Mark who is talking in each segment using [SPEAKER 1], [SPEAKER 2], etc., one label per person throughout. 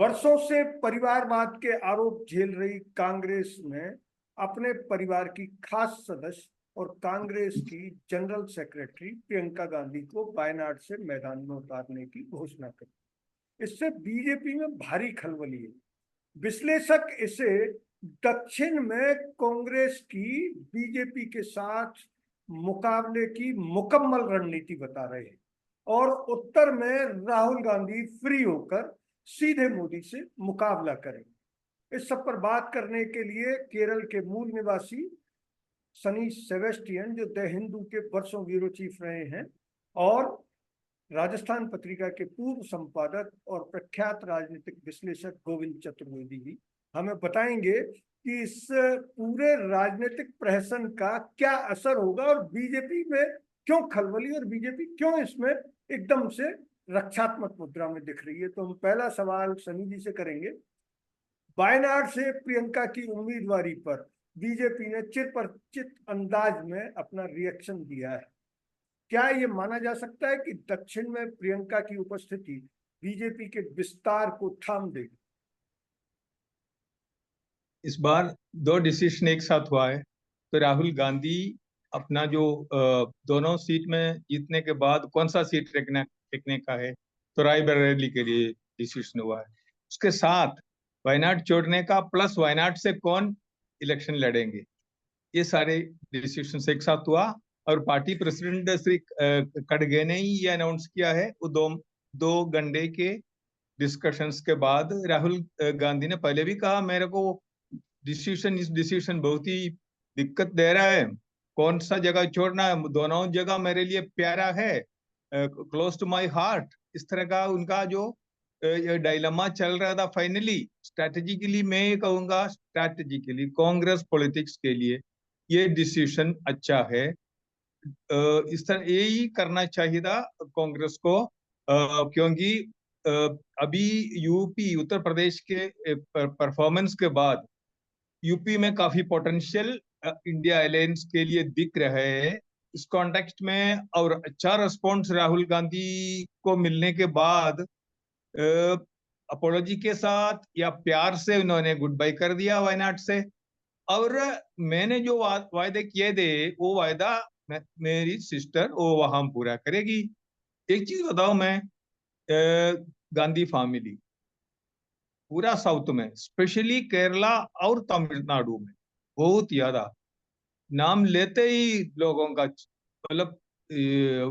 [SPEAKER 1] वर्षों से परिवारवाद के आरोप झेल रही कांग्रेस में अपने परिवार की खास सदस्य और कांग्रेस की जनरल सेक्रेटरी प्रियंका गांधी को वायनाड से मैदान में उतारने की घोषणा की। इससे बीजेपी में भारी खलबली है। विश्लेषक इसे दक्षिण में कांग्रेस की बीजेपी के साथ मुकाबले की मुकम्मल रणनीति बता रहे हैं और उत्तर में राहुल गांधी फ्री होकर सीधे मोदी से मुकाबला करेंगे। इस सब पर बात करने के लिए केरल के मूल निवासी सनी सेबेस्टियन, जो द हिंदू के वर्षों ब्यूरो चीफ रहे हैं, और राजस्थान पत्रिका के पूर्व संपादक और प्रख्यात राजनीतिक विश्लेषक गोविंद चतुर्वेदी जी हमें बताएंगे कि इस पूरे राजनीतिक प्रहसन का क्या असर होगा और बीजेपी में क्यों खलबली और बीजेपी क्यों इसमें एकदम से रक्षात्मक मुद्रा में दिख रही है। तो हम पहला सवाल सनी जी से करेंगे। वायनाड से प्रियंका की उम्मीदवारी पर बीजेपी ने चिरपरिचित अंदाज में अपना रिएक्शन दिया है। क्या ये माना जा सकता है कि दक्षिण में प्रियंका की उपस्थिति बीजेपी के विस्तार को थाम देगी?
[SPEAKER 2] इस बार दो डिसीजन एक साथ हुआ है। तो राहुल गांधी अपना जो दोनों सीट में जीतने के बाद कौन सा सीट टिकने का है, तो रायबरेली के लिए डिसीजन हुआ है। उसके साथ वायनाड छोड़ने का, प्लस वायनाड से कौन इलेक्शन लड़ेंगे, ये सारे डिसीजन एक साथ हुआ। और पार्टी प्रेसिडेंट श्री खड़गे ने ही ये अनाउंस किया है। वो दो घंटे के डिस्कशंस के बाद राहुल गांधी ने पहले भी कहा, मेरे को इस डिसीजन बहुत ही दिक्कत दे रहा है, कौन सा जगह छोड़ना है, दोनों जगह मेरे लिए प्यारा है, क्लोज टू माय हार्ट। इस तरह का उनका जो डायलेमा चल रहा था। फाइनली स्ट्रैटेजिकली, मैं ये कहूंगा स्ट्रैटेजिकली कांग्रेस पॉलिटिक्स के लिए ये डिसीजन अच्छा है। इस तरह यही करना चाहिए था कांग्रेस को, क्योंकि अभी यूपी उत्तर प्रदेश के परफॉर्मेंस के बाद यूपी में काफी पोटेंशियल इंडिया अलायंस के लिए दिख रहे हैं इस कॉन्टेक्स्ट में। और अच्छा रिस्पॉन्स राहुल गांधी को मिलने के बाद अपोलॉजी के साथ या प्यार से उन्होंने गुड बाय कर दिया वायनाड से। और मैंने जो वायदे किए थे वो वायदा मेरी सिस्टर वो वहां पूरा करेगी। एक चीज बताओ मैं, गांधी फैमिली पूरा साउथ में, स्पेशली केरला और तमिलनाडु में बहुत ज्यादा नाम लेते ही लोगों का मतलब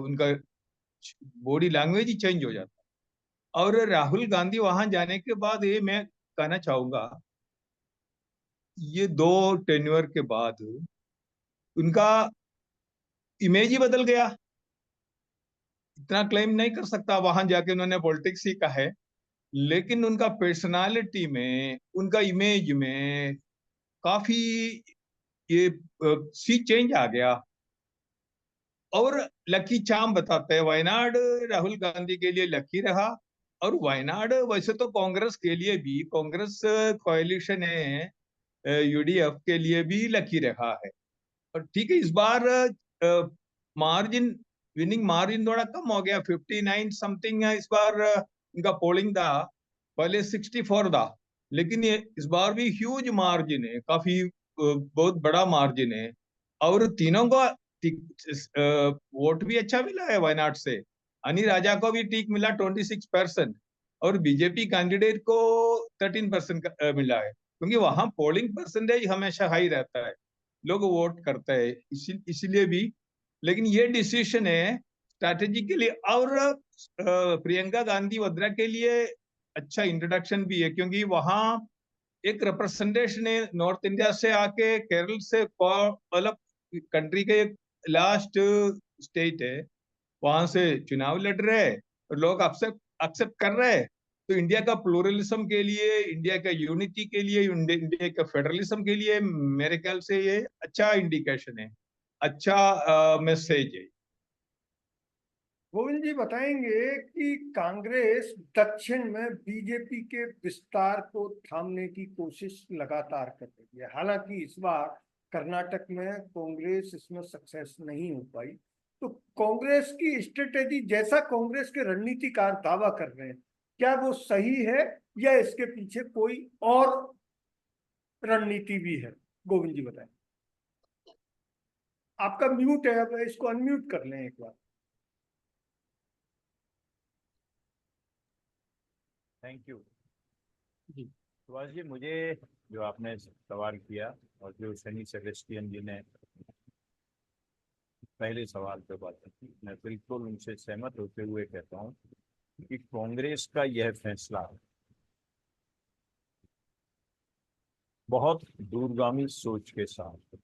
[SPEAKER 2] उनका बॉडी लैंग्वेज ही चेंज हो जाता है। और राहुल गांधी वहां जाने के बाद ये मैं कहना चाहूंगा, ये दो टेन्योर के बाद उनका इमेज ही बदल गया। इतना क्लेम नहीं कर सकता, वहां जाके उन्होंने पॉलिटिक्स ही कहा है, लेकिन उनका पर्सनालिटी में, उनका इमेज में काफी ये सी चेंज आ गया। और लकी चार्म बताते हैं, वायनाड राहुल गांधी के लिए लकी रहा। और वायनाड वैसे तो कांग्रेस के लिए भी, कांग्रेस कोalition है यूडीएफ के लिए भी लकी रहा है। और ठीक है, इस बार मार्जिन, विनिंग मार्जिन थोड़ा कम हो गया, 59 समथिंग है इस बार इनका पोलिंग था, पहले 64 था। लेकिन ये इस बार भी ह्यूज मार्जिन है, काफी बहुत बड़ा मार्जिन है। और तीनों को वोट भी अच्छा मिला है वायनाड से। अनी राजा को भी ठीक मिला 26%, और बीजेपी कैंडिडेट को 13% मिला है, क्योंकि वहां पोलिंग परसेंटेज हमेशा हाई रहता है, लोग वोट करते हैं इसीलिए भी। लेकिन ये डिसीजन है स्ट्रैटेजी के लिए, और प्रियंका गांधी वड्रा के लिए अच्छा इंट्रोडक्शन भी है, क्योंकि वहां एक रिप्रेजेंटेशन है नॉर्थ इंडिया से आके, केरल से, मतलब कंट्री के एक लास्ट स्टेट है, वहां से चुनाव लड़ रहे हैं और लोग एक्सेप्ट कर रहे हैं। तो इंडिया का प्लूरलिज्म के लिए, इंडिया का यूनिटी के लिए, इंडिया का फेडरलिज्म के लिए मेरे ख्याल से ये अच्छा इंडिकेशन है, अच्छा मैसेज है।
[SPEAKER 1] गोविंद जी बताएंगे कि कांग्रेस दक्षिण में बीजेपी के विस्तार को थामने की कोशिश लगातार कर रही है। हालांकि इस बार कर्नाटक में कांग्रेस इसमें सक्सेस नहीं हो पाई। तो कांग्रेस की स्ट्रेटेजी, जैसा कांग्रेस के रणनीतिकार दावा कर रहे हैं, क्या वो सही है या इसके पीछे कोई और रणनीति भी है? गोविंद जी बताएं। आपका म्यूट है, अब इसको अनम्यूट कर लें एक बार।
[SPEAKER 3] थैंक यू
[SPEAKER 1] जी।
[SPEAKER 3] सुभाष जी। मुझे जो आपने सवाल किया और जो सनी सेबेस्टियन जी ने पहले सवाल पे बात की, मैं बिल्कुल उनसे सहमत होते हुए कहता हूँ कि कांग्रेस का यह फैसला बहुत दूरगामी सोच के साथ,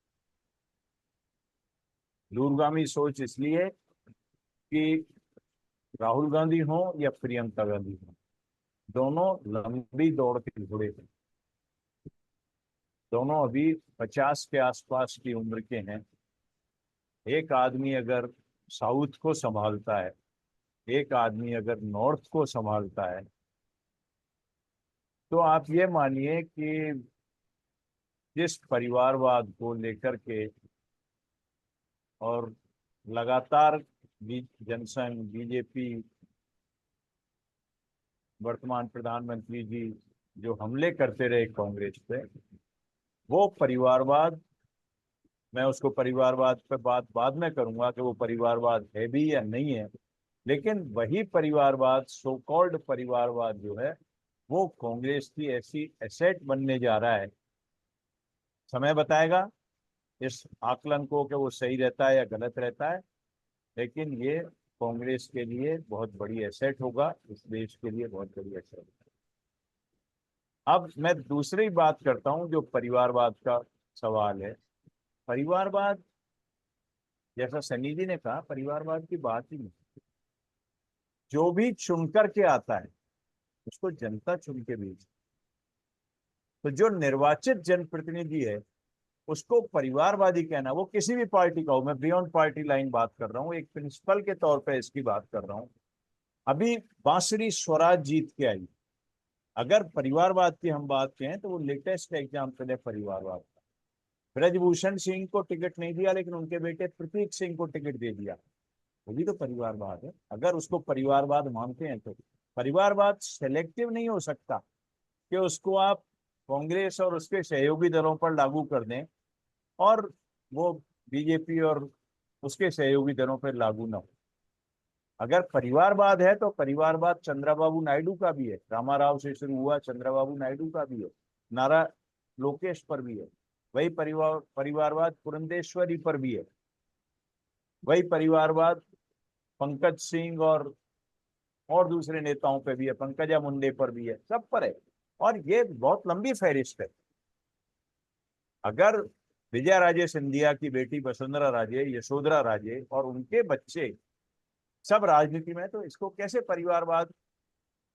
[SPEAKER 3] दूरगामी सोच इसलिए कि राहुल गांधी हो या प्रियंका गांधी हो, दोनों लंबी दौड़ के घोड़े हैं। दोनों अभी 50 के आसपास की उम्र के हैं। एक आदमी अगर साउथ को संभालता है, एक आदमी अगर नॉर्थ को संभालता है, तो आप ये मानिए कि जिस परिवारवाद को लेकर के और लगातार जनसंघ, बीजेपी, वर्तमान प्रधानमंत्री जी जो हमले करते रहे कांग्रेस पे, वो परिवारवाद, मैं उसको परिवारवाद पे बात बाद में करूंगा कि वो परिवारवाद है भी या नहीं है, लेकिन वही परिवारवाद, सो कॉल्ड परिवारवाद जो है, वो कांग्रेस की ऐसी एसेट बनने जा रहा है। समय बताएगा इस आकलन को कि वो सही रहता है या गलत रहता है, लेकिन ये कांग्रेस के लिए बहुत बड़ी एसेट होगा, इस देश के लिए बहुत बड़ी एसेट होगा। अब मैं दूसरी बात करता हूं जो परिवारवाद का सवाल है। परिवारवाद, जैसा सनी जी ने कहा, परिवारवाद की बात ही नहीं। जो भी चुन करके आता है उसको जनता चुन के भेजती। तो जो निर्वाचित जनप्रतिनिधि है उसको परिवारवादी कहना, वो किसी भी पार्टी का हो, मैं बियॉन्ड पार्टी लाइन बात कर रहा हूँ, एक प्रिंसिपल के तौर पे इसकी बात कर रहा हूँ। अभी बांसुरी स्वराज जीत के आई, अगर परिवारवाद की हम बात करें तो वो लेटेस्ट एग्जाम्पल है परिवारवाद का। ब्रजभूषण सिंह को टिकट नहीं दिया, लेकिन उनके बेटे प्रतीक सिंह को टिकट दे दिया, वो भी तो परिवारवाद है। अगर उसको परिवारवाद मानते हैं तो परिवारवाद सेलेक्टिव नहीं हो सकता कि उसको आप कांग्रेस और उसके सहयोगी दलों पर लागू कर दें और वो बीजेपी और उसके सहयोगी दलों पर लागू ना हो। अगर परिवारवाद है तो परिवारवाद चंद्रबाबू नायडू का भी है, रामाराव से शुरू हुआ, चंद्रबाबू नायडू का भी है, नारा लोकेश पर भी है। वही परिवारवाद पुरंदेश्वरी पर भी है। वही परिवारवाद पंकज सिंह और दूसरे नेताओं पे भी है, पंकजा मुंडे पर भी है, सब पर है। और ये बहुत लंबी फहरिस्त है। अगर विजया राजे सिंधिया की बेटी वसुंधरा राजे, यशोधरा राजे और उनके बच्चे सब राजनीति में, तो इसको कैसे परिवारवाद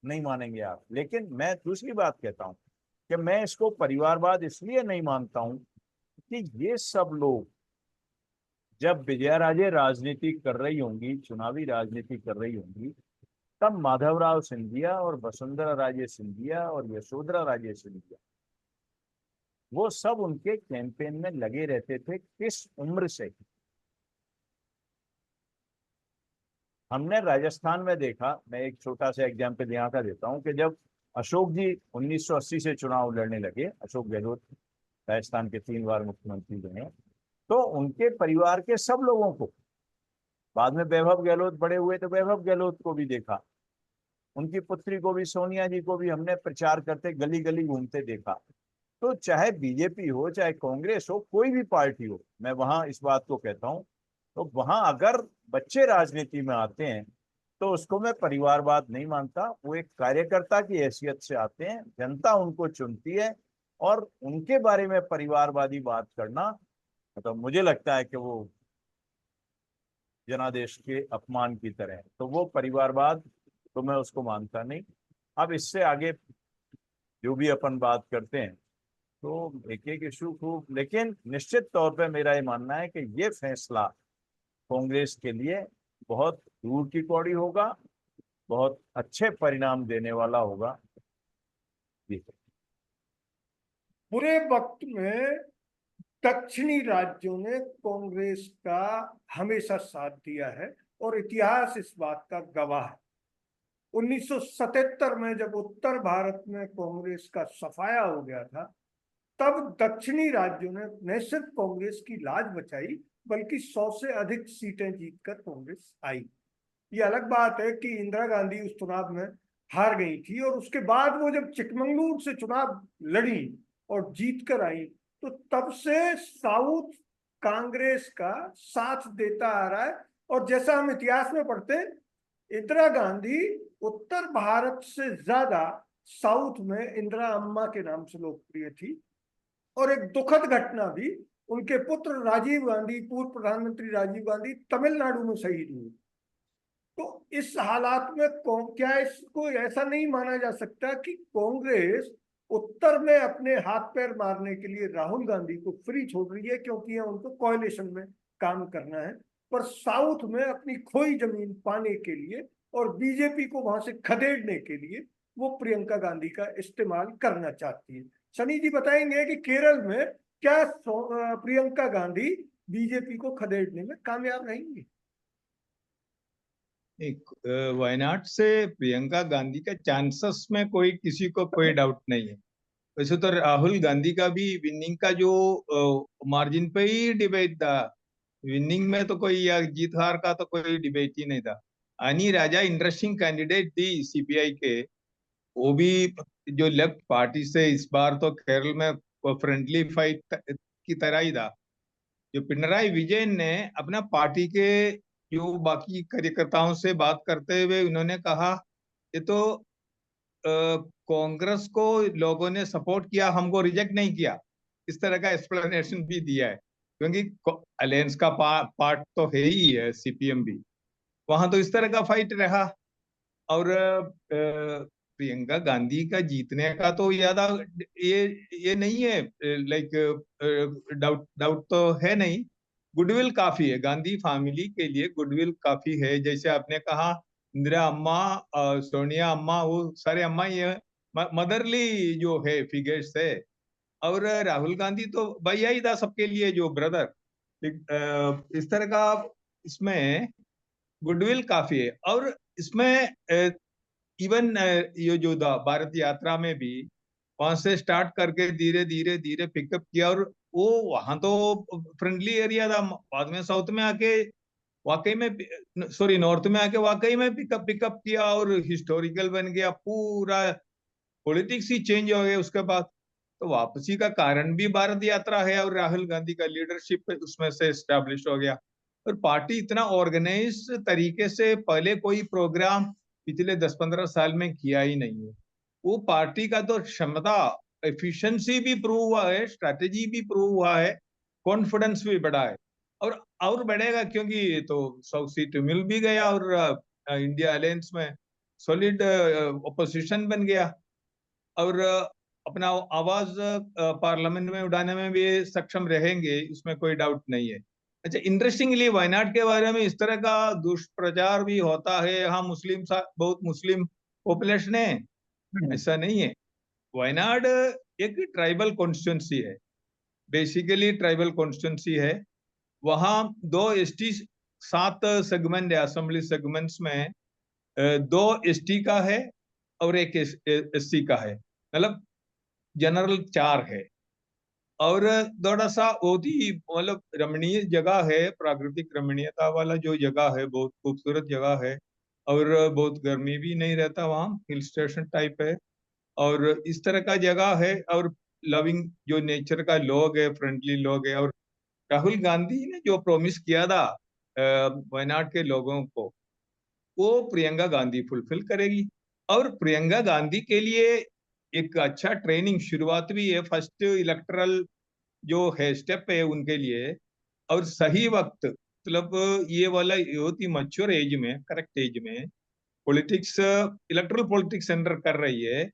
[SPEAKER 3] नहीं मानेंगे आप? लेकिन मैं दूसरी बात कहता हूं कि मैं इसको परिवारवाद इसलिए नहीं मानता हूं कि ये सब लोग जब विजया राजे राजनीति कर रही होंगी, चुनावी राजनीति कर रही होंगी, तब माधवराव सिंधिया और वसुंधरा राजे सिंधिया और यशोधरा राजे सिंधिया, वो सब उनके कैंपेन में लगे रहते थे। किस उम्र से? हमने राजस्थान में देखा, मैं एक छोटा सा एग्जाम्पल यहाँ का देता हूँ कि जब अशोक जी 1980 से चुनाव लड़ने लगे, अशोक गहलोत राजस्थान के 3 बार मुख्यमंत्री बने, तो उनके परिवार के सब लोगों को, बाद में वैभव गहलोत बड़े हुए तो वैभव गहलोत को भी देखा, उनकी पुत्री को भी, सोनिया जी को भी हमने प्रचार करते गली गली घूमते देखा। तो चाहे बीजेपी हो, चाहे कांग्रेस हो, कोई भी पार्टी हो, मैं वहां इस बात को कहता हूं, तो वहां अगर बच्चे राजनीति में आते हैं तो उसको मैं परिवारवाद नहीं मानता। वो एक कार्यकर्ता की हैसियत से आते हैं, जनता उनको चुनती है, और उनके बारे में परिवारवादी बात करना, मतलब मुझे लगता है कि वो जनादेश के अपमान की तरह है। तो वो परिवारवाद तो मैं उसको मानता नहीं। अब इससे आगे जो भी अपन बात करते हैं तो एक एक इशू खूब, लेकिन निश्चित तौर पे मेरा ये मानना है कि ये फैसला कांग्रेस के लिए बहुत दूर की कौड़ी होगा, बहुत अच्छे परिणाम देने वाला होगा। जी।
[SPEAKER 1] बुरे वक्त में दक्षिणी राज्यों ने कांग्रेस का हमेशा साथ दिया है और इतिहास इस बात का गवाह है। 1977 में जब उत्तर भारत में कांग्रेस का सफाया हो गया था, तब दक्षिणी राज्यों ने न सिर्फ कांग्रेस की लाज बचाई, बल्कि 100 से अधिक सीटें जीतकर कांग्रेस आई। ये अलग बात है कि इंदिरा गांधी उस चुनाव में हार गई थी, और उसके बाद वो जब चिकमंगलुरु से चुनाव लड़ी और जीत कर आई, तो तब से साउथ कांग्रेस का साथ देता आ रहा है। और जैसा हम इतिहास में पढ़ते हैं, इंदिरा गांधी उत्तर भारत से ज्यादा साउथ में इंदिरा अम्मा के नाम से लोकप्रिय थी। और एक दुखद घटना भी, उनके पुत्र राजीव गांधी, पूर्व प्रधानमंत्री राजीव गांधी, तमिलनाडु में शहीद हुए। तो इस हालात में क्या इसको ऐसा नहीं माना जा सकता कि कांग्रेस उत्तर में अपने हाथ पैर मारने के लिए राहुल गांधी को फ्री छोड़ रही है, क्योंकि उनको कोalition में काम करना है, पर साउथ में अपनी खोई जमीन पाने के लिए और बीजेपी को वहां से खदेड़ने के लिए वो प्रियंका गांधी का इस्तेमाल करना चाहती है। सनी जी बताएंगे कि केरल में क्या प्रियंका गांधी बीजेपी को खदेड़ने में कामयाब रहेंगी?
[SPEAKER 2] वायनाड से प्रियंका गांधी का चांसेस में कोई किसी को कोई डाउट नहीं है। वैसे तो राहुल गांधी का भी विनिंग का जो मार्जिन पे ही डिबेट था, विनिंग में तो कोई या जीत हार का तो कोई डिबेट ही नहीं था। अनी राजा इंटरेस्टिंग कैंडिडेट थी सीपीआई के, वो भी जो लेफ्ट पार्टी से इस बार तो केरल में फ्रेंडली फाइट की तरह ही था। जो पिनराई विजयन ने अपना पार्टी के जो बाकी कार्यकर्ताओं से बात करते हुए उन्होंने कहा, ये तो कांग्रेस को लोगों ने सपोर्ट किया, हमको रिजेक्ट नहीं किया। इस तरह का एक्सप्लेनेशन भी दिया है, क्योंकि अलायंस का पार्ट तो है ही है सीपीएम भी। वहां तो इस तरह का फाइट रहा। और प्रियंका गांधी का जीतने का तो ज्यादा ये नहीं है, लाइक डाउट डाउट तो है नहीं। गुडविल काफी है गांधी फैमिली के लिए, गुडविल काफी है। जैसे आपने कहा इंदिरा अम्मा, सोनिया अम्मा, वो सारे अम्मा ये मदरली जो है फिगर्स है। और राहुल गांधी तो भैया ही था सबके लिए, जो ब्रदर। इस तरह का इसमें गुडविल काफी है। और इसमें इवन ये जो भारत यात्रा में भी वहां से स्टार्ट करके धीरे धीरे धीरे पिकअप किया, और वो वहां तो फ्रेंडली एरिया था, बाद में साउथ में आके वाकई में, सॉरी नॉर्थ में आके वाकई में पिकअप पिकअप किया और हिस्टोरिकल बन गया, पूरा पॉलिटिक्स ही चेंज हो गया उसके बाद। तो वापसी का कारण भी भारत यात्रा है, और राहुल गांधी का लीडरशिप उसमें से एस्टेब्लिश हो गया। और पार्टी इतना ऑर्गेनाइज तरीके से पहले कोई प्रोग्राम पिछले 10-15 साल में किया ही नहीं है। वो पार्टी का तो क्षमता, एफिशिएंसी भी प्रूव हुआ है, स्ट्रैटेजी भी प्रूव हुआ है, कॉन्फिडेंस भी बढ़ा है। और बढ़ेगा, क्योंकि तो 100 सीट मिल भी गया, और इंडिया अलायंस में सॉलिड ओपोजिशन बन गया, और अपना आवाज पार्लियामेंट में उठाने में भी सक्षम रहेंगे, इसमें कोई डाउट नहीं है। अच्छा, इंटरेस्टिंगली वायनाड के बारे में इस तरह का दुष्प्रचार भी होता है, हाँ मुस्लिम बहुत मुस्लिम पॉपुलेशन है, ऐसा नहीं है। वायनाड एक ट्राइबल कॉन्स्टिट्यूंसी है, बेसिकली ट्राइबल कॉन्स्टिट्यूंसी है। वहां 2 एसटी 7 सेगमेंट है, असेंबली सेगमेंट्स में 2 एसटी का है और 1 एससी का है, मतलब जनरल 4 है। और थोड़ा सा बहुत ही मतलब रमणीय जगह है, प्राकृतिक रमणीयता वाला जो जगह है, बहुत खूबसूरत जगह है, और बहुत गर्मी भी नहीं रहता वहाँ, हिल स्टेशन टाइप है, और इस तरह का जगह है। और लविंग जो नेचर का लोग है, फ्रेंडली लोग है। और राहुल गांधी ने जो प्रॉमिस किया था वायनाड के लोगों को, वो प्रियंका गांधी फुलफिल करेगी। और प्रियंका गांधी के लिए एक अच्छा ट्रेनिंग शुरुआत भी है, फर्स्ट इलेक्टरल जो है स्टेप है उनके लिए। और सही वक्त, मतलब ये वाला बहुत ही मैच्योर एज में, करेक्ट एज में पॉलिटिक्स, इलेक्ट्रल पॉलिटिक्स एंटर कर रही है।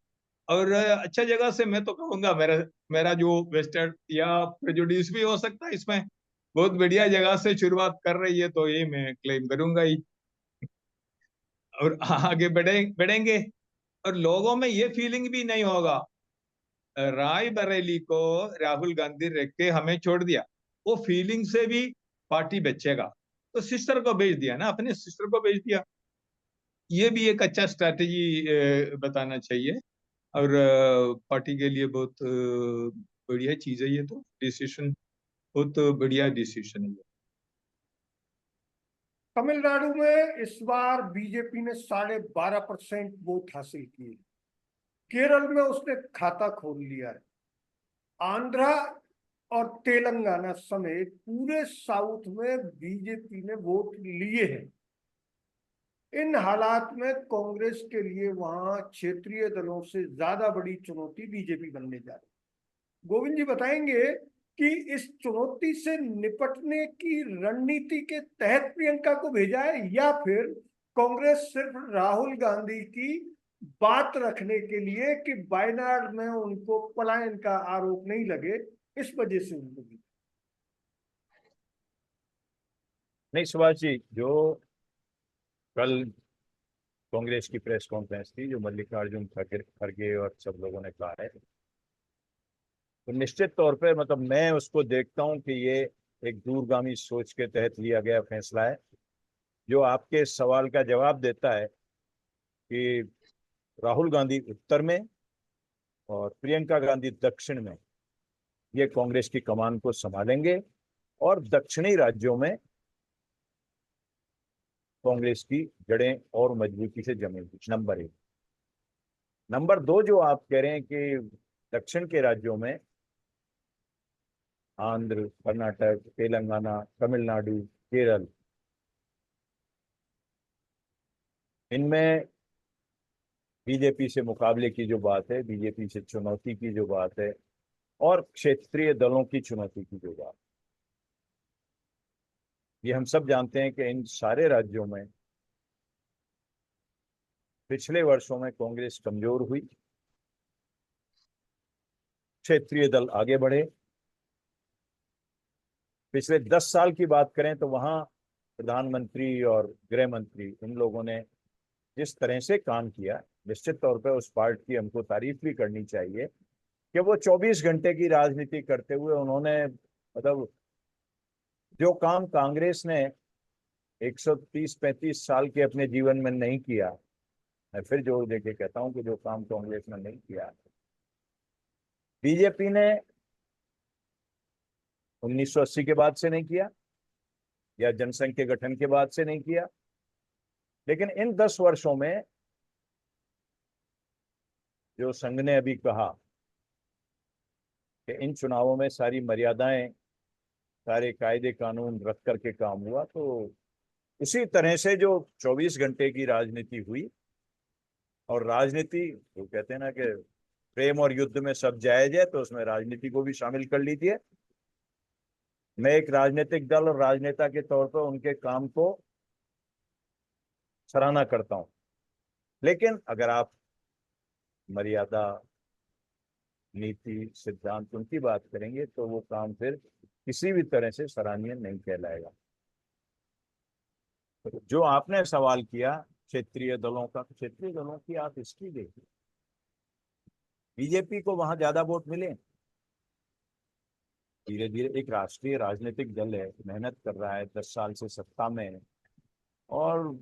[SPEAKER 2] और अच्छा जगह से, मैं तो कहूंगा, मेरा मेरा जो वेस्टेड या प्रेजुडिस भी हो सकता है इसमें, बहुत बढ़िया जगह से शुरुआत कर रही है, तो ये मैं क्लेम करूंगा ही। और आगे बढ़ेंगे, और लोगों में ये फीलिंग भी नहीं होगा राय बरेली को राहुल गांधी रख के हमें छोड़ दिया, वो फीलिंग से भी पार्टी बचेगा। तो सिस्टर को भेज दिया ना, अपने सिस्टर को भेज दिया। ये भी एक अच्छा स्ट्रैटेजी बताना चाहिए और पार्टी के लिए बहुत बढ़िया चीज है। ये तो डिसीजन बहुत बढ़िया डिसीजन है।
[SPEAKER 1] तमिलनाडु में इस बार बीजेपी ने 12.5% वोट हासिल किए। केरल में उसने खाता खोल लिया है। आंध्रा और तेलंगाना समेत पूरे साउथ में बीजेपी ने वोट लिए हैं। इन हालात में कांग्रेस के लिए वहां क्षेत्रीय दलों से ज्यादा बड़ी चुनौती बीजेपी बनने जा रही है। गोविंद जी बताएंगे कि इस चुनौती से निपटने की रणनीति के तहत प्रियंका को भेजा है या फिर कांग्रेस सिर्फ राहुल गांधी की बात रखने के लिए कि वायनाड में उनको पलायन का आरोप नहीं लगे, इस वजह से उनको भेजा।
[SPEAKER 3] नहीं सुभाष जी, जो कल कांग्रेस की प्रेस कॉन्फ्रेंस थी, जो मल्लिकार्जुन खड़गे और सब लोगों ने कहा है, तो निश्चित तौर पे मतलब मैं उसको देखता हूं कि ये एक दूरगामी सोच के तहत लिया गया फैसला है, जो आपके सवाल का जवाब देता है कि राहुल गांधी उत्तर में और प्रियंका गांधी दक्षिण में ये कांग्रेस की कमान को संभालेंगे और दक्षिणी राज्यों में कांग्रेस की जड़ें और मजबूती से जमेंगी। नंबर 1। नंबर 2, जो आप कह रहे हैं कि दक्षिण के राज्यों में आंध्र, कर्नाटक, तेलंगाना, तमिलनाडु, केरल, इनमें बीजेपी से मुकाबले की जो बात है, बीजेपी से चुनौती की जो बात है और क्षेत्रीय दलों की चुनौती की जो बात, ये हम सब जानते हैं कि इन सारे राज्यों में पिछले वर्षों में कांग्रेस कमजोर हुई, क्षेत्रीय दल आगे बढ़े। पिछले 10 साल की बात करें तो वहां प्रधानमंत्री और गृह मंत्री, इन लोगों ने जिस तरह से काम किया, निश्चित तौर पर उस पार्ट की हमको तारीफ भी करनी चाहिए कि वो 24 घंटे की राजनीति करते हुए उन्होंने मतलब जो काम कांग्रेस ने 130-35 साल के अपने जीवन में नहीं किया, मैं फिर जोर देके कहता हूं कि जो काम कांग्रेस ने नहीं किया, बीजेपी ने 1980 के बाद से नहीं किया या जनसंघ के गठन के बाद से नहीं किया। लेकिन इन 10 वर्षों में जो संघ ने अभी कहा कि इन चुनावों में सारी मर्यादाएं, सारे कायदे कानून रख करके काम हुआ, तो उसी तरह से जो 24 घंटे की राजनीति हुई, और राजनीति वो कहते हैं ना कि प्रेम और युद्ध में सब जायज है, तो उसमें राजनीति को भी शामिल कर लीजिए। मैं एक राजनीतिक दल और राजनेता के तौर पर उनके काम को सराहना करता हूं, लेकिन अगर आप मर्यादा, नीति, सिद्धांत उनकी बात करेंगे तो वो काम फिर किसी भी तरह से सराहनीय नहीं कहलाएगा। तो जो आपने सवाल किया क्षेत्रीय दलों का, क्षेत्रीय दलों की आप हिस्ट्री देखिए, बीजेपी को वहां ज्यादा वोट मिले। धीरे धीरे एक राष्ट्रीय राजनीतिक दल है, मेहनत कर रहा है, 10 साल से सत्ता में है और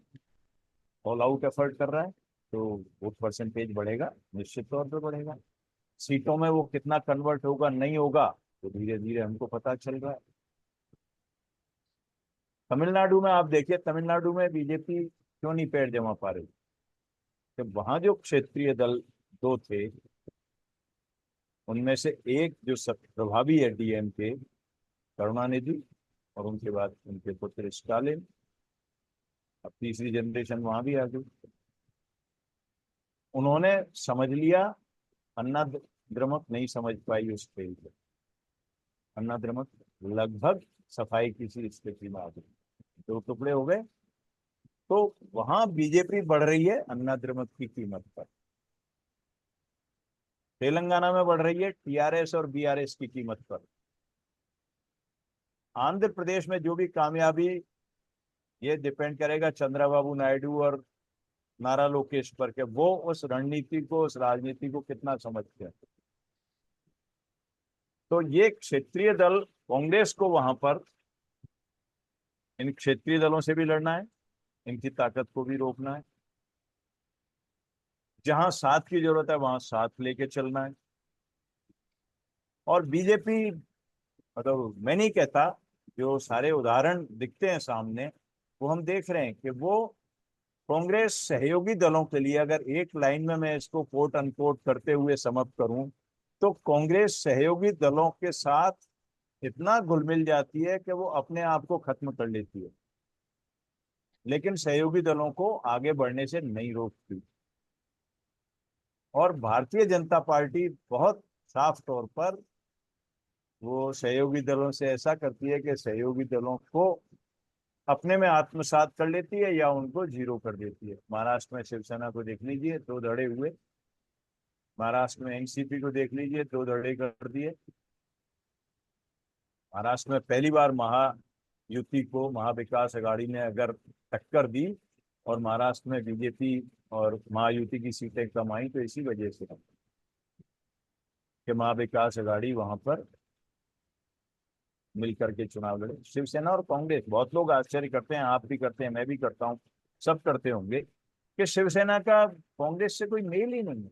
[SPEAKER 3] ऑल आउट एफर्ट कर रहा है, तो वोट परसेंटेज बढ़ेगा, निश्चित तौर पर बढ़ेगा। सीटों में वो कितना कन्वर्ट होगा नहीं होगा तो धीरे धीरे हमको पता चल रहा है। तमिलनाडु में आप देखिए, तमिलनाडु में बीजेपी क्यों नहीं पैर जमा पा रही, कि वहां जो क्षेत्रीय दल 2 थे, उनमें से एक जो सब प्रभावी है डीएमके, करुणानिधि, और उनके बाद उनके पुत्र स्टालिन, अब तीसरी जनरेशन वहां भी आ गई। उन्होंने समझ लिया, अन्ना द्रमुक नहीं समझ पाई उस खेल को। अन्ना द्रमुक लगभग सफाई की सी स्थिति में आ गई, 2 टुकड़े हो गए। तो वहां बीजेपी बढ़ रही है अन्ना द्रमुक की कीमत पर, तेलंगाना में बढ़ रही है टीआरएस और बीआरएस की कीमत पर। आंध्र प्रदेश में जो भी कामयाबी, ये डिपेंड करेगा चंद्रबाबू नायडू और नारा लोकेश पर, के वो उस रणनीति को, उस राजनीति को कितना समझते हैं। तो ये क्षेत्रीय दल, कांग्रेस को वहां पर इन क्षेत्रीय दलों से भी लड़ना है, इनकी ताकत को भी रोकना है। जहां साथ की जरूरत है वहां साथ लेके चलना है। और बीजेपी, मतलब मैं नहीं कहता, जो सारे उदाहरण दिखते हैं सामने वो हम देख रहे हैं कि वो कांग्रेस सहयोगी दलों के लिए, अगर एक लाइन में मैं इसको कोट अनकोट करते हुए समाप्त करूं, तो कांग्रेस सहयोगी दलों के साथ इतना घुल मिल जाती है कि वो अपने आप को खत्म कर लेती है, लेकिन सहयोगी दलों को आगे बढ़ने से नहीं रोकती। और भारतीय जनता पार्टी बहुत साफ तौर पर वो सहयोगी दलों से ऐसा करती है कि सहयोगी दलों को अपने में आत्मसात कर लेती है या उनको जीरो कर देती है। महाराष्ट्र में शिवसेना को देख लीजिए, 2 धड़े हुए। महाराष्ट्र में एनसीपी को देख लीजिए, 2 धड़े कर दिए। महाराष्ट्र में पहली बार महायुति को महाविकास आघाड़ी ने अगर टक्कर दी और महाराष्ट्र में बीजेपी और महायुति की सीटें कम आई, तो इसी वजह से कि महाविकास आघाड़ी वहां पर मिलकर के चुनाव लड़े। शिवसेना और कांग्रेस, बहुत लोग आश्चर्य करते हैं, आप भी करते हैं, मैं भी करता हूं, सब करते होंगे, कि शिवसेना का कांग्रेस से कोई मेल ही नहीं है,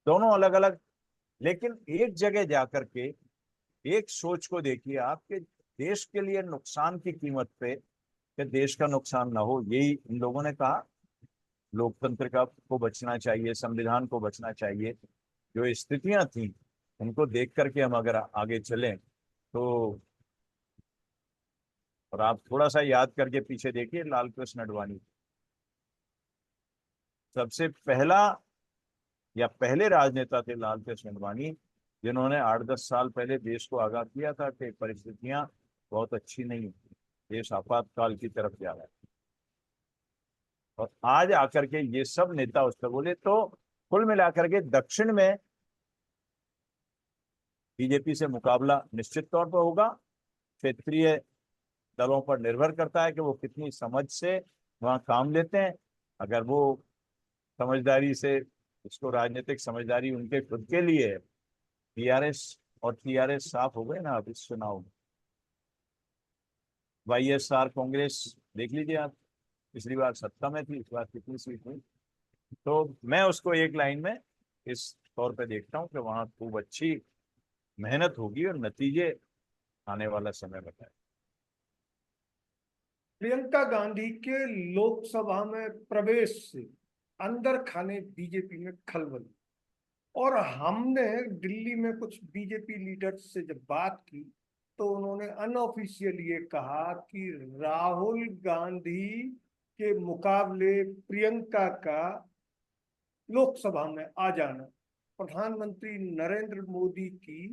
[SPEAKER 3] दोनों अलग अलग। लेकिन एक जगह जाकर के एक सोच को देखिए आपके देश के लिए नुकसान की कीमत पे, कि देश का नुकसान ना हो, यही इन लोगों ने कहा। लोकतंत्र का को बचना चाहिए, संविधान को बचना चाहिए। जो स्थितियां थी उनको देख करके हम अगर आगे चलें तो, और आप थोड़ा सा याद करके पीछे देखिए, लाल कृष्ण आडवाणी सबसे पहला या पहले राजनेता थे, लाल कृष्ण आडवाणी, जिन्होंने 8-10 साल पहले देश को आगाह किया था कि परिस्थितियां बहुत अच्छी नहीं है, देश आपातकाल की तरफ जा रहा है। और आज आकर के ये सब नेता उस पर बोले, तो कुल मिलाकर के दक्षिण में बीजेपी से मुकाबला निश्चित तौर पर होगा। क्षेत्रीय दलों पर निर्भर करता है कि वो कितनी समझ से वहां काम लेते हैं। अगर वो समझदारी से, इसको राजनीतिक समझदारी उनके खुद के लिए है, टीआरएस और टीआरएस साफ हो गए ना अब इस चुनाव में। वाईएसआर कांग्रेस देख लीजिए आप, पिछली बार सत्ता में थी, इस बार कितनी सीट हुई। तो मैं उसको एक लाइन में इस तौर पे देखता हूँ कि वहां खूब अच्छी मेहनत होगी और नतीजे आने वाला समय बताए।
[SPEAKER 1] प्रियंका गांधी के लोकसभा में प्रवेश से अंदर खाने बीजेपी में खलबल। और हमने दिल्ली में कुछ बीजेपी लीडर्स से जब बात की तो उन्होंने अनऑफिशियल ये कहा कि राहुल गांधी के मुकाबले प्रियंका का लोकसभा में आ जाना प्रधानमंत्री नरेंद्र मोदी की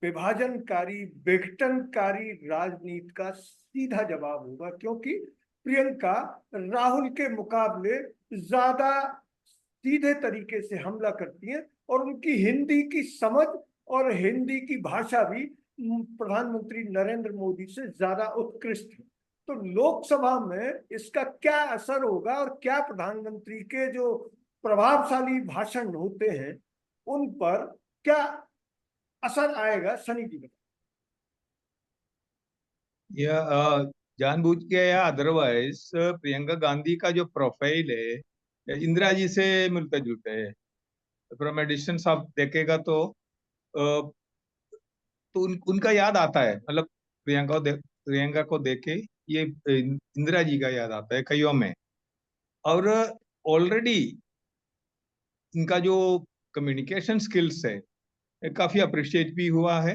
[SPEAKER 1] विभाजनकारी विघटनकारी राजनीति का सीधा जवाब होगा, क्योंकि प्रियंका राहुल के मुकाबले ज्यादा सीधे तरीके से हमला करती हैं और उनकी हिंदी की समझ और हिंदी की भाषा भी प्रधानमंत्री नरेंद्र मोदी से ज्यादा उत्कृष्ट है। तो लोकसभा में इसका क्या असर होगा और क्या प्रधानमंत्री के जो प्रभावशाली भाषण होते हैं उन पर क्या असर आएगा, सनी जी बताइए।
[SPEAKER 2] यह जानबूझ के या अदरवाइज प्रियंका गांधी का जो प्रोफाइल है इंदिरा जी से मिलता जुलता है। फ्रॉम ए डिस्टेंस आप देखेगा तो उनका याद आता है, मतलब प्रियंका को देखे ये इंदिरा जी का याद आता है कईयों में। और ऑलरेडी इनका जो कम्युनिकेशन स्किल्स है काफी अप्रिशिएट भी हुआ है।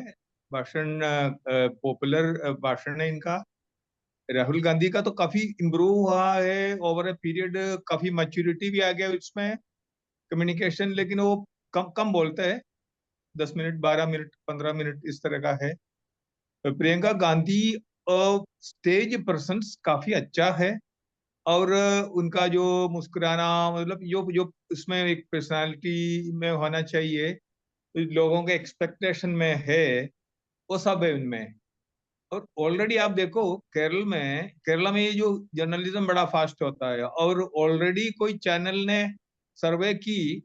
[SPEAKER 2] भाषण पॉपुलर भाषण है इनका। राहुल गांधी का तो काफी इम्प्रूव हुआ है ओवर ए पीरियड, काफी मैच्योरिटी भी आ गया उसमें कम्युनिकेशन, लेकिन वो कम कम बोलते हैं, 10 मिनट 12 मिनट 15 मिनट इस तरह का है। प्रियंका गांधी स्टेज पर्सन्स काफी अच्छा है। और उनका जो मुस्कुराना, मतलब जो जो उसमें एक पर्सनालिटी में होना चाहिए, लोगों के एक्सपेक्टेशन में है, वो सब है उनमें। और ऑलरेडी आप देखो केरला में ये जो जर्नलिज्म बड़ा फास्ट होता है, और ऑलरेडी कोई चैनल ने सर्वे की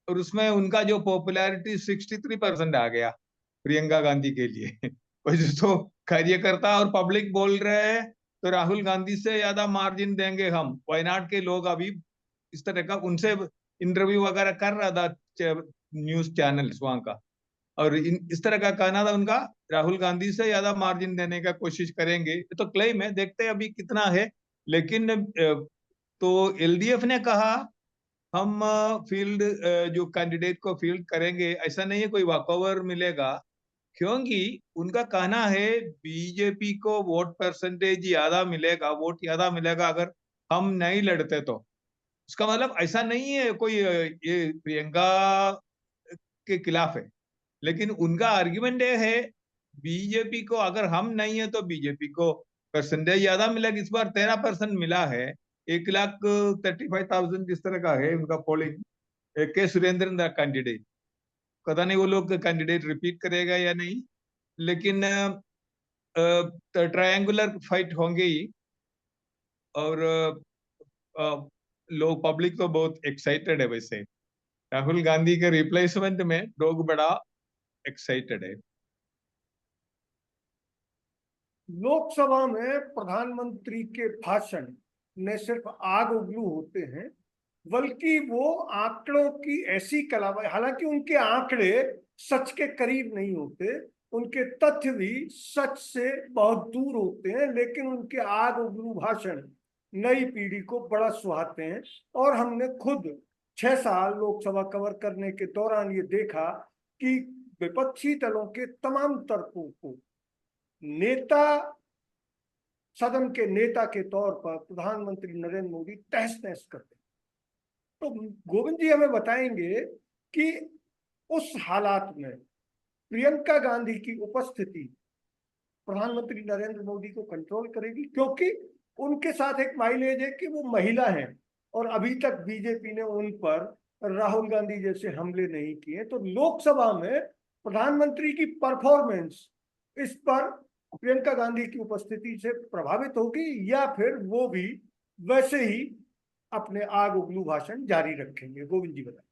[SPEAKER 2] और उसमें उनका जो पॉपुलैरिटी 63% आ गया प्रियंका गांधी के लिए। और जो कार्यकर्ता और पब्लिक बोल रहे हैं तो राहुल गांधी से ज्यादा मार्जिन देंगे हम, वायनाड के लोग अभी इस तरह का उनसे इंटरव्यू वगैरह कर रहा था न्यूज चैनल्स वहां का, और इस तरह का कहना था उनका, राहुल गांधी से ज्यादा मार्जिन देने का कोशिश करेंगे। ये तो क्लेम है, देखते हैं अभी कितना है। लेकिन तो एलडीएफ ने कहा हम फील्ड जो कैंडिडेट को फील्ड करेंगे, ऐसा नहीं है कोई वॉकओवर मिलेगा, क्योंकि उनका कहना है बीजेपी को वोट परसेंटेज ज्यादा मिलेगा, वोट ज्यादा मिलेगा अगर हम नहीं लड़ते तो। इसका मतलब ऐसा नहीं है कोई ये प्रियंका के खिलाफ है, लेकिन उनका आर्ग्यूमेंट ये है बीजेपी को अगर हम नहीं है तो बीजेपी को परसेंटेज ज्यादा मिलेगा। इस बार 13% मिला है, 1,35,000 जिस तरह का है उनका पोलिंग। के सुरेंद्र कैंडिडेट, पता नहीं वो लोग कैंडिडेट रिपीट करेगा या नहीं, लेकिन ट्रायंगुलर फाइट होंगे ही। और लोग पब्लिक तो बहुत एक्साइटेड है वैसे, राहुल गांधी के रिप्लेसमेंट में लोग बड़ा एक्साइटेड है।
[SPEAKER 1] लोकसभा में प्रधानमंत्री के भाषण न सिर्फ आग उगलू होते हैं, बल्कि वो आंकड़ों की ऐसी कलाबाजी, हालांकि उनके आंकड़े सच के करीब नहीं होते, उनके तथ्य भी सच से बहुत दूर होते हैं, लेकिन उनके आग उगलू भाषण नई पीढ़ी को बड़ा सुहाते हैं। और हमने खुद 6 साल लोकसभा कवर करने के दौरान ये देखा कि विपक्षी दलों के तमाम तर्कों को नेता, सदन के नेता के तौर पर प्रधानमंत्री नरेंद्र मोदी तहस नहस करते। तो गोविंद जी हमें बताएंगे कि उस हालात में प्रियंका गांधी की उपस्थिति प्रधानमंत्री नरेंद्र मोदी को कंट्रोल करेगी, क्योंकि उनके साथ एक माइलेज है कि वो महिला हैं और अभी तक बीजेपी ने उन पर राहुल गांधी जैसे हमले नहीं किए। तो लोकसभा में प्रधानमंत्री की परफॉर्मेंस इस पर प्रियंका गांधी की उपस्थिति से प्रभावित होगी, या फिर वो भी वैसे ही अपने आग उगलू भाषण जारी रखेंगे? गोविंद जी बताएं।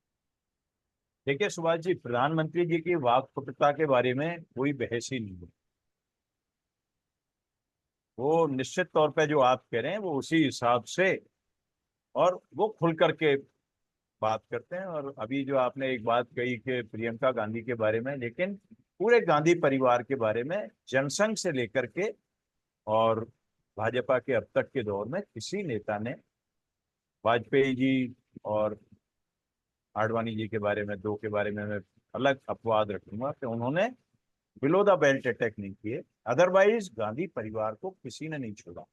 [SPEAKER 3] देखिए सुभाष जी, प्रधानमंत्री जी की वाक्पटुता के बारे में कोई बहस ही नहीं है। वो निश्चित तौर पे जो आप कह रहे हैं वो उसी हिसाब से, और वो खुल करके बात करते हैं। और अभी जो आपने एक बात कही कि प्रियंका गांधी के बारे में, लेकिन पूरे गांधी परिवार के बारे में जनसंघ से लेकर के और भाजपा के अब तक के दौर में किसी नेता ने, वाजपेयी जी और आडवाणी जी के बारे में, दो के बारे में मैं अलग अपवाद रखूंगा कि उन्होंने बिलो द बेल्ट अटैक नहीं किए। अदरवाइज गांधी परिवार को किसी ने नहीं छोड़ा।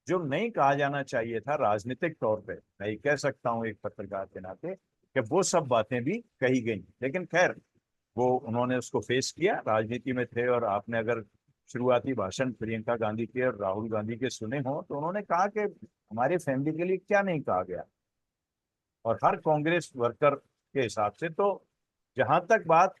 [SPEAKER 3] जो नहीं कहा जाना चाहिए था राजनीतिक तौर पे, मैं कह सकता हूं एक पत्रकार के नाते कि वो सब बातें भी कही गई, लेकिन खैर वो उन्होंने उसको फेस किया, राजनीति में थे। और आपने अगर शुरुआती भाषण प्रियंका गांधी के और राहुल गांधी के सुने हो तो उन्होंने कहा कि हमारे फैमिली के लिए क्या नहीं कहा गया। और हर कांग्रेस वर्कर के हिसाब से तो जहां तक बात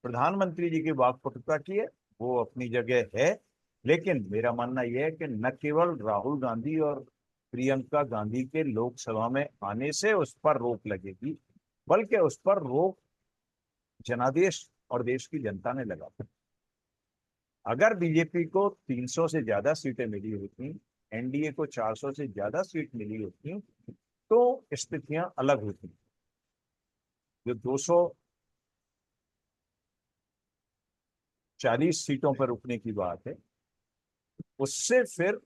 [SPEAKER 3] प्रधानमंत्री जी की वाक्पटुता की है वो अपनी जगह है, लेकिन मेरा मानना यह है कि न केवल राहुल गांधी और प्रियंका गांधी के लोकसभा में आने से उस पर रोक लगेगी, बल्कि उस पर रोक जनादेश और देश की जनता ने लगा। अगर बीजेपी को 300 से ज्यादा सीटें मिली होती, एनडीए को 400 से ज्यादा सीट मिली होती, तो स्थितियां अलग होती। जो 240 सीटों पर रुकने की बात है, उससे फिर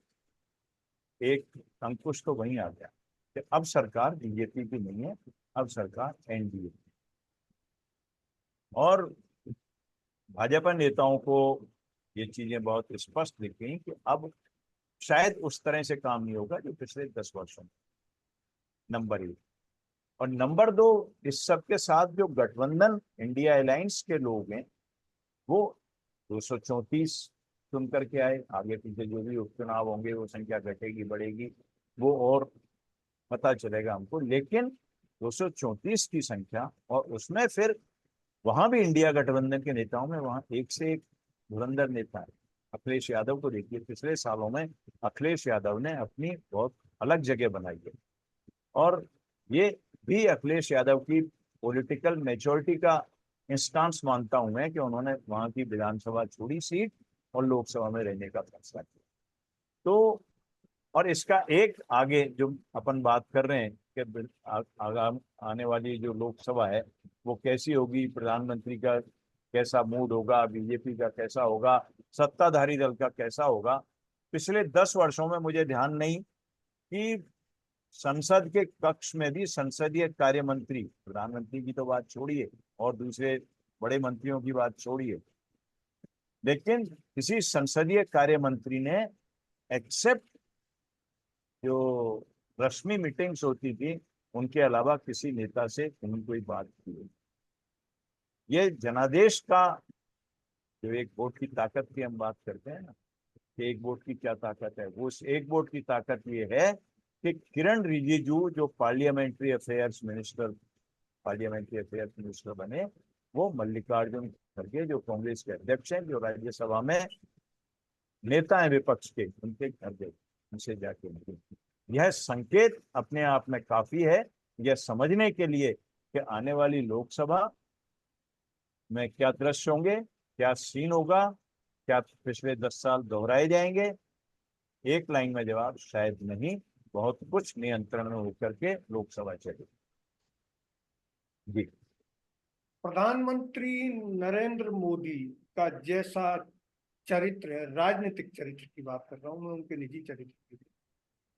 [SPEAKER 3] एक अंकुश तो वहीं आ गया कि अब सरकार बीजेपी की नहीं है, अब सरकार एनडीए की। और भाजपा नेताओं को ये चीजें बहुत स्पष्ट दिख गई कि अब शायद उस तरह से काम नहीं होगा जो पिछले 10 वर्षों में। नंबर 1। और नंबर 2, इस सब के साथ जो गठबंधन इंडिया अलायंस के लोग हैं वो 234 चुन करके आए। आगे पीछे जो भी उपचुनाव होंगे वो संख्या घटेगी बढ़ेगी वो और पता चलेगा हमको, लेकिन 234 की संख्या, और उसमें फिर वहां भी इंडिया गठबंधन के नेताओं में वहां एक से एक धुरंधर नेता है। अखिलेश यादव को देखिए, पिछले सालों में अखिलेश यादव ने अपनी बहुत अलग जगह बनाई है, और ये भी अखिलेश यादव की पॉलिटिकल मैच्योरिटी का इंस्टांस मानता हूं मैं कि उन्होंने वहां की विधानसभा छोड़ी सीट और लोकसभा में रहने का फैसला किया। तो और इसका एक आगे जो अपन बात कर रहे हैं के आगाम आने वाली जो लोकसभा है वो कैसी होगी, प्रधानमंत्री का कैसा मूड होगा, बीजेपी का कैसा होगा, सत्ताधारी दल का कैसा होगा। पिछले 10 वर्षों में मुझे ध्यान नहीं कि संसद के कक्ष में भी संसदीय कार्य मंत्री, प्रधानमंत्री की तो बात छोड़िए और दूसरे बड़े मंत्रियों की बात छोड़िए, लेकिन किसी संसदीय कार्य मंत्री ने एक्सेप्ट जो रस्मी मीटिंग्स होती थी उनके अलावा किसी नेता से कहीं कोई बात की। ये जनादेश का जो एक वोट की ताकत की हम बात करते हैं ना, कि एक वोट की क्या ताकत है, वो उस एक वोट की ताकत ये है कि किरण रिजिजू जो पार्लियामेंट्री अफेयर्स मिनिस्टर बने, वो मल्लिकार्जुन खड़गे जो कांग्रेस के अध्यक्ष हैं, जो राज्यसभा में नेता हैं विपक्ष के, उनके घर गए, उनसे जाके मिले। यह संकेत अपने आप में काफी है यह समझने के लिए कि आने वाली लोकसभा में क्या दृश्य होंगे, क्या सीन होगा, क्या पिछले 10 साल दोहराए जाएंगे। एक लाइन में जवाब शायद नहीं, बहुत कुछ नियंत्रण में होकर के लोकसभा चले। जी,
[SPEAKER 1] प्रधानमंत्री नरेंद्र मोदी का जैसा चरित्र है, राजनीतिक चरित्र की बात कर रहा हूं मैं, उनके निजी चरित्र की,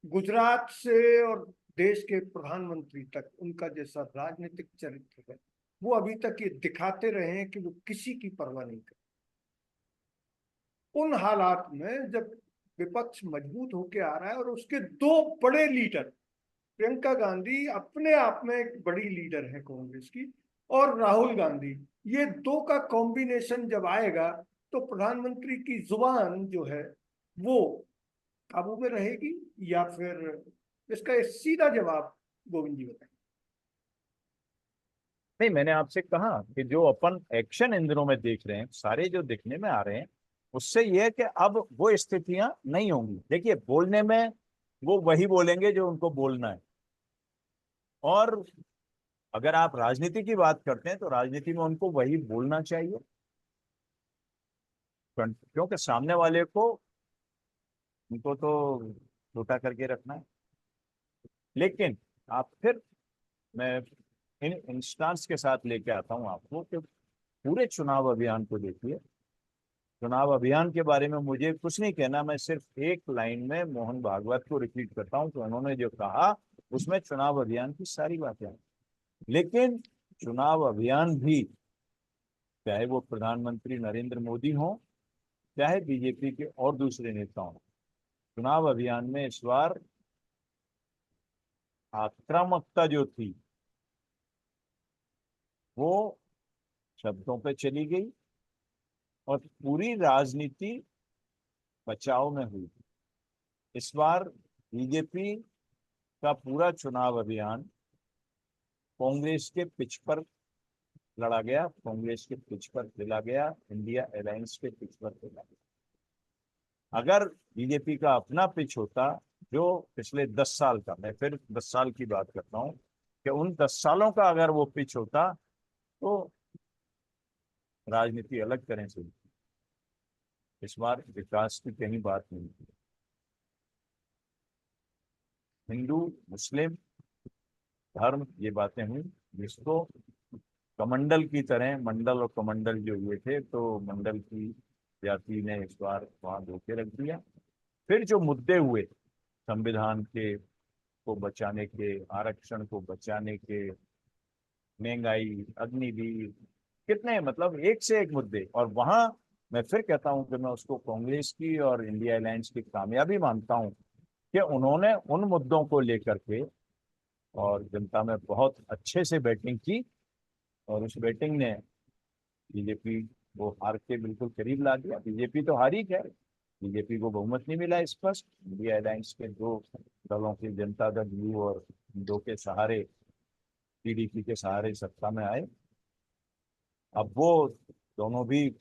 [SPEAKER 1] गुजरात से और देश के प्रधानमंत्री तक उनका जैसा राजनीतिक चरित्र है, वो अभी तक ये दिखाते रहे हैं कि वो किसी की परवाह नहीं करते। उन हालात में जब विपक्ष मजबूत होकर आ रहा है और उसके दो बड़े लीडर, प्रियंका गांधी अपने आप में एक बड़ी लीडर है कांग्रेस की, और राहुल गांधी, ये दो का कॉम्बिनेशन जब आएगा तो प्रधानमंत्री की जुबान जो है वो काबू में रहेगी या फिर, इसका एक सीधा जवाब गोविंद जी बताएं।
[SPEAKER 3] नहीं, मैंने आपसे कहा कि जो अपन एक्शन इन दिनों में देख रहे हैं, सारे जो दिखने में आ रहे हैं, उससे यह है कि अब वो स्थितियां नहीं होंगी। देखिए, बोलने में वो वही बोलेंगे जो उनको बोलना है, और अगर आप राजनीति की बात करते हैं तो राजनीति में उनको वही बोलना चाहिए, क्योंकि सामने वाले को उनको तो छोटा करके रखना है। लेकिन आप फिर, मैं इन इंस्टांस के साथ लेके आता हूं आपको कि पूरे चुनाव अभियान को देखिए। चुनाव अभियान के बारे में मुझे कुछ नहीं कहना, मैं सिर्फ एक लाइन में मोहन भागवत को रिपीट करता हूं कि उन्होंने जो कहा उसमें चुनाव अभियान की सारी बातें हैं। लेकिन चुनाव अभियान भी, चाहे वो प्रधानमंत्री नरेंद्र मोदी हो, चाहे बीजेपी के और दूसरे नेता हों, चुनाव अभियान में इस बार आक्रामकता जो थी वो शब्दों पे चली गई और पूरी राजनीति बचाव में हुई। इस बार बीजेपी का पूरा चुनाव अभियान कांग्रेस के पिच पर लड़ा गया, कांग्रेस के पिच पर खेला गया, इंडिया अलायंस के पिच पर खेला गया। अगर बीजेपी का अपना पिच होता, जो पिछले 10 साल का, मैं फिर 10 साल की बात करता हूं कि उन 10 सालों का अगर वो पिच होता तो राजनीति अलग तरह से। इस बार विकास की कहीं बात नहीं, हिंदू मुस्लिम धर्म ये बातें हुई, जिसको कमंडल की तरह, मंडल और कमंडल जो हुए थे, तो मंडल की जाति ने इस बार वहां धोखे रख दिया। फिर जो मुद्दे हुए संविधान के को बचाने के, आरक्षण को बचाने के, महंगाई, अग्निवीर, कितने मतलब एक से एक मुद्दे, और वहां मैं फिर कहता हूं कि मैं उसको कांग्रेस की और इंडिया अलायंस की कामयाबी मानता हूं कि उन्होंने उन मुद्दों को लेकर के और जनता में बहुत अच्छे से बैटिंग की, और उस बैटिंग ने बीजेपी को हार के बिल्कुल करीब ला दिया। बीजेपी तो हारी है, बीजेपी को बहुमत नहीं मिला स्पष्ट। इंडिया अलायंस के दो दलों के, जनता दल यू और दो के सहारे, टीडीपी के सहारे सत्ता में आए। अब वो दोनों भी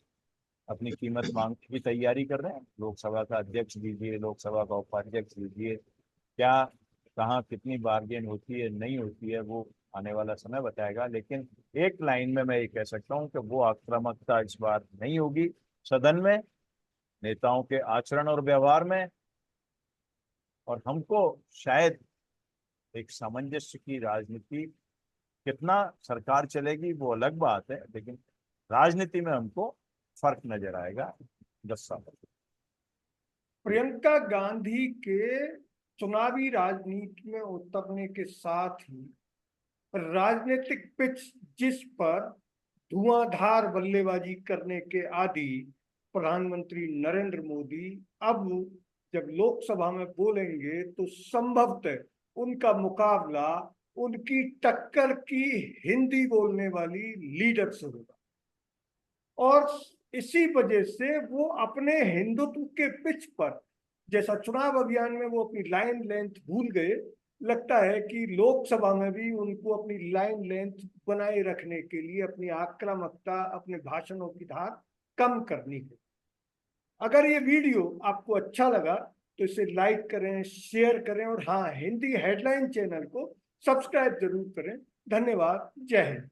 [SPEAKER 3] अपनी कीमत मांगने की तैयारी कर रहे हैं। लोकसभा का अध्यक्ष दीजिए, लोकसभा का उपाध्यक्ष दीजिए, क्या कहाँ कितनी बार्गेन होती है नहीं होती है वो आने वाला समय बताएगा। लेकिन एक लाइन में मैं ये कह सकता हूँ कि वो आक्रामकता इस बार नहीं होगी सदन में, नेताओं के आचरण और व्यवहार में। और हमको शायद एक सामंजस्य की राजनीति, कितना सरकार चलेगी वो अलग बात है, लेकिन राजनीति में हमको फर्क नजर आएगा 10 साल।
[SPEAKER 1] प्रियंका गांधी के चुनावी राजनीति में उतरने के साथ ही राजनीतिक पिच जिस पर धुआंधार बल्लेबाजी करने के आदि प्रधानमंत्री नरेंद्र मोदी अब जब लोकसभा में बोलेंगे तो संभवतः उनका मुकाबला उनकी टक्कर की हिंदी बोलने वाली लीडर से होगा, और इसी वजह से वो अपने हिंदुत्व के पिच पर, जैसा चुनाव अभियान में वो अपनी लाइन लेंथ भूल गए, लगता है कि लोकसभा में भी उनको अपनी लाइन लेंथ बनाए रखने के लिए अपनी आक्रामकता, अपने भाषणों की धार कम करनी है। अगर ये वीडियो आपको अच्छा लगा तो इसे लाइक करें, शेयर करें, और हाँ, हिंदी हेडलाइन चैनल को सब्सक्राइब जरूर करें। धन्यवाद। जय हिंद।